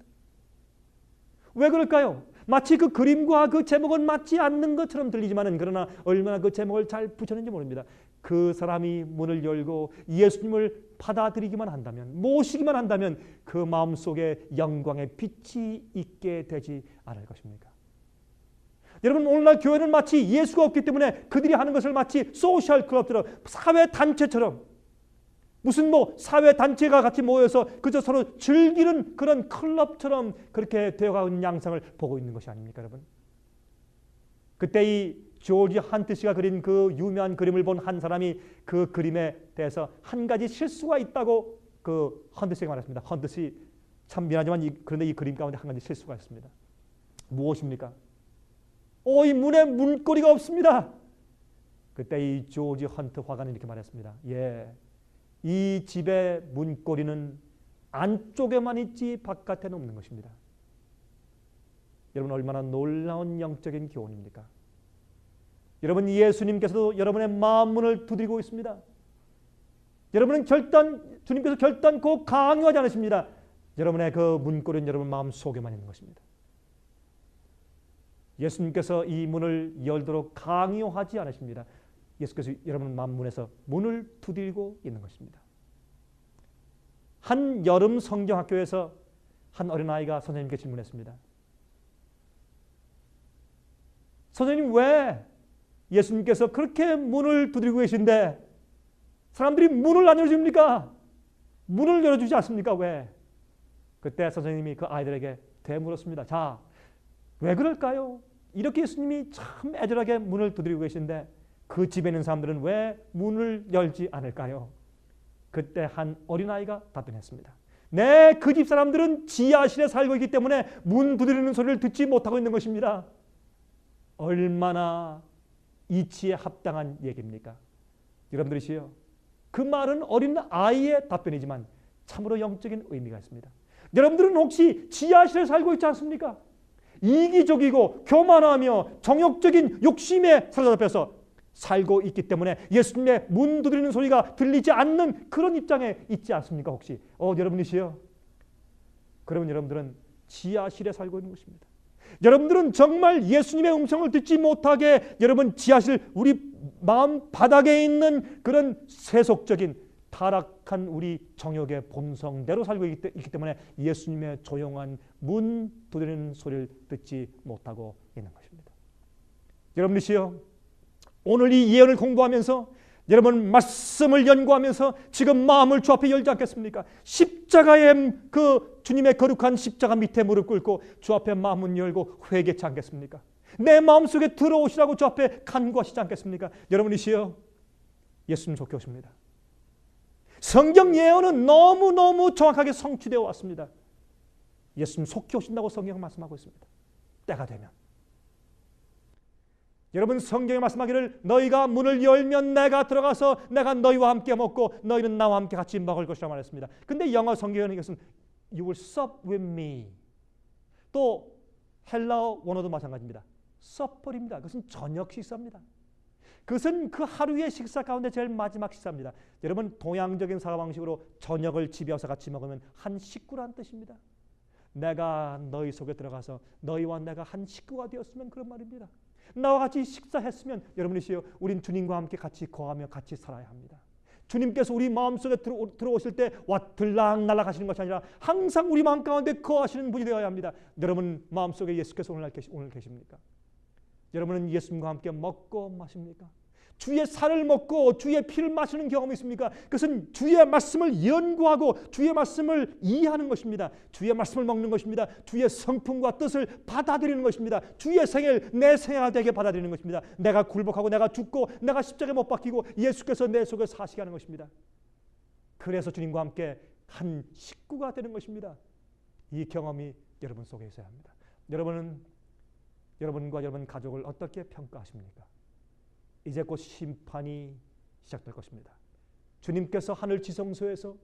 왜 그럴까요? 마치 그 그림과 그 제목은 맞지 않는 것처럼 들리지만은 그러나 얼마나 그 제목을 잘 붙였는지 모릅니다. 그 사람이 문을 열고 예수님을 받아들이기만 한다면, 모시기만 한다면 그 마음속에 영광의 빛이 있게 되지 않을 것입니까? 여러분, 오늘날 교회는 마치 예수가 없기 때문에 그들이 하는 것을 마치 소셜 클럽처럼, 사회 단체처럼, 무슨 사회 단체가 같이 모여서 그저 서로 즐기는 그런 클럽처럼 그렇게 되어가는 양상을 보고 있는 것이 아닙니까, 여러분? 그때 이 조지 헌트 씨가 그린 그 유명한 그림을 본 한 사람이 그 그림에 대해서 한 가지 실수가 있다고 그 헌트 씨가 말했습니다. 헌트 씨, 참 미안하지만 그런데 이 그림 가운데 한 가지 실수가 있습니다. 무엇입니까? 이 문에 문고리가 없습니다. 그때 이 조지 헌트 화가는 이렇게 말했습니다. 이 집의 문고리는 안쪽에만 있지 바깥에는 없는 것입니다. 여러분, 얼마나 놀라운 영적인 교훈입니까? 여러분, 예수님께서도 여러분의 마음 문을 두드리고 있습니다. 여러분은 주님께서 결단코 강요하지 않으십니다. 여러분의 그 문고리는 여러분 마음 속에만 있는 것입니다. 예수님께서 이 문을 열도록 강요하지 않으십니다. 예수께서 여러분 마음 문에서 문을 두드리고 있는 것입니다. 한 여름 성경학교에서 한 어린아이가 선생님께 질문했습니다. 선생님, 왜 예수님께서 그렇게 문을 두드리고 계신데 사람들이 문을 안 열어줍니까? 문을 열어주지 않습니까? 왜? 그때 선생님이 그 아이들에게 되물었습니다. 자, 왜 그럴까요? 이렇게 예수님이 참 애절하게 문을 두드리고 계신데 그 집에 있는 사람들은 왜 문을 열지 않을까요? 그때 한 어린아이가 답변했습니다. 네, 그 집 사람들은 지하실에 살고 있기 때문에 문 두드리는 소리를 듣지 못하고 있는 것입니다. 얼마나 이치에 합당한 얘기입니까? 여러분들이시요, 그 말은 어린 아이의 답변이지만 참으로 영적인 의미가 있습니다. 여러분들은 혹시 지하실에 살고 있지 않습니까? 이기적이고 교만하며 정욕적인 욕심에 사로잡혀서 살고 있기 때문에 예수님의 문 두드리는 소리가 들리지 않는 그런 입장에 있지 않습니까? 혹시 여러분이시요? 그러면 여러분들은 지하실에 살고 있는 것입니다. 여러분들은 정말 예수님의 음성을 듣지 못하게 여러분 지하실, 우리 마음 바닥에 있는 그런 세속적인 타락한 우리 정욕의 본성대로 살고 있기 때문에 예수님의 조용한 문 두드리는 소리를 듣지 못하고 있는 것입니다. 여러분이시요, 오늘 이 예언을 공부하면서 여러분 말씀을 연구하면서 지금 마음을 주 앞에 열지 않겠습니까? 십자가의 그 주님의 거룩한 십자가 밑에 무릎 꿇고 주 앞에 마음을 열고 회개치 않겠습니까? 내 마음속에 들어오시라고 주 앞에 간구하시지 않겠습니까? 여러분이시여, 예수님 속해 오십니다. 성경 예언은 너무너무 정확하게 성취되어 왔습니다. 예수님 속해 오신다고 성경은 말씀하고 있습니다. 때가 되면. 여러분, 성경에 말씀하기를 너희가 문을 열면 내가 들어가서 내가 너희와 함께 먹고 너희는 나와 함께 같이 먹을 것이라고 말했습니다. 근데 영어 성경에는 이것은 You will sup with me. 또 헬라어 원어도 마찬가지입니다. supper입니다. 그것은 저녁 식사입니다. 그것은 그 하루의 식사 가운데 제일 마지막 식사입니다. 여러분, 동양적인 사고방식으로 저녁을 집에 와서 같이 먹으면 한 식구란 뜻입니다. 내가 너희 속에 들어가서 너희와 내가 한 식구가 되었으면 그런 말입니다. 나와 같이 식사했으면 여러분이시여, 우린 주님과 함께 같이 거하며 같이 살아야 합니다. 주님께서 우리 마음속에 들어오실 때 들락날락 하시는 것이 아니라 항상 우리 마음 가운데 거하시는 분이 되어야 합니다. 여러분 마음속에 예수께서 오늘 계십니까? 여러분은 예수님과 함께 먹고 마십니까? 주의 살을 먹고 주의 피를 마시는 경험이 있습니까? 그것은 주의 말씀을 연구하고 주의 말씀을 이해하는 것입니다. 주의 말씀을 먹는 것입니다. 주의 성품과 뜻을 받아들이는 것입니다. 주의 생애를 내 생애가 되게 받아들이는 것입니다. 내가 굴복하고 내가 죽고 내가 십자가에 못 박히고 예수께서 내 속에 사시게 하는 것입니다. 그래서 주님과 함께 한 식구가 되는 것입니다. 이 경험이 여러분 속에 있어야 합니다. 여러분은 여러분과 여러분 가족을 어떻게 평가하십니까? 이제 곧 심판이 시작될 것입니다. 주님께서 하늘 지성소에서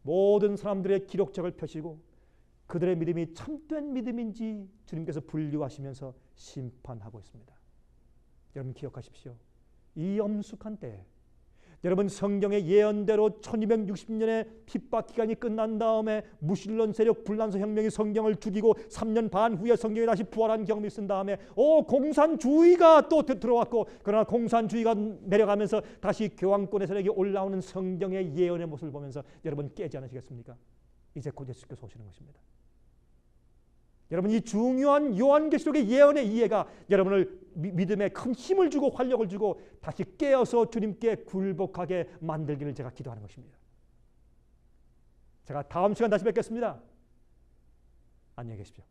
모든 사람들의 기록적을 펴시고 그들의 믿음이 참된 믿음인지 주님께서 분류하시면서 심판하고 있습니다. 여러분 기억하십시오. 이 엄숙한 때에 여러분 성경의 예언대로 1260년의 핍박 기간이 끝난 다음에 무신론 세력 불란서 혁명이 성경을 죽이고 3년 반 후에 성경이 다시 부활한 경험이 있은 다음에 공산주의가 또 들어왔고, 그러나 공산주의가 내려가면서 다시 교황권의 세력이 올라오는 성경의 예언의 모습을 보면서 여러분 깨지 않으시겠습니까? 이제 곧 예수께서 오시는 것입니다. 여러분 이 중요한 요한계시록의 예언의 이해가 여러분을 믿음에 큰 힘을 주고 활력을 주고 다시 깨어서 주님께 굴복하게 만들기를 제가 기도하는 것입니다. 제가 다음 시간 다시 뵙겠습니다. 안녕히 계십시오.